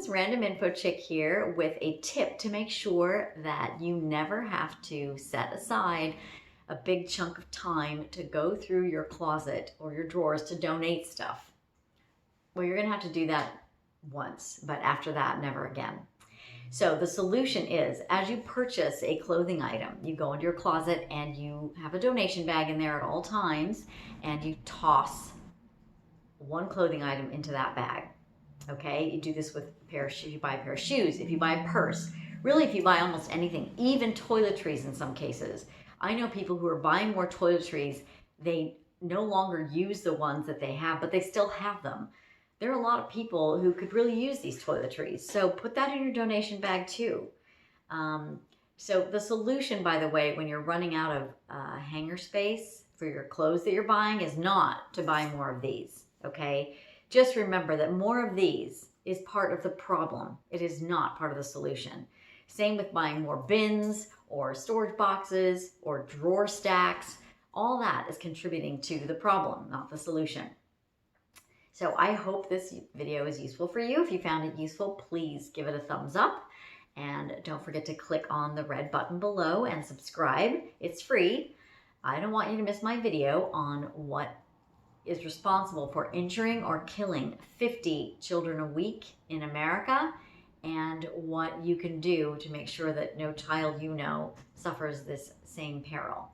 Friends, Random Info Chick here with a tip to make sure that you never have to set aside a big chunk of time to go through your closet or your drawers to donate stuff. Well, you're gonna have to do that once, but after that, never again. So the solution is, as you purchase a clothing item, you go into your closet and you have a donation bag in there at all times, and you toss one clothing item into that bag. Okay, you do this with a pair of shoes. You buy a pair of shoes, if you buy a purse, really if you buy almost anything, even toiletries in some cases. I know people who are buying more toiletries, they no longer use the ones that they have, but they still have them. There are a lot of people who could really use these toiletries, so put that in your donation bag too. So the solution, by the way, when you're running out of hanger space for your clothes that you're buying is not to buy more of these, okay? Just remember that more of these is part of the problem. It is not part of the solution. Same with buying more bins or storage boxes or drawer stacks. All that is contributing to the problem, not the solution. So I hope this video is useful for you. If you found it useful, please give it a thumbs up. And don't forget to click on the red button below and subscribe. It's free. I don't want you to miss my video on what is responsible for injuring or killing 50 children a week in America, and what you can do to make sure that no child you know suffers this same peril.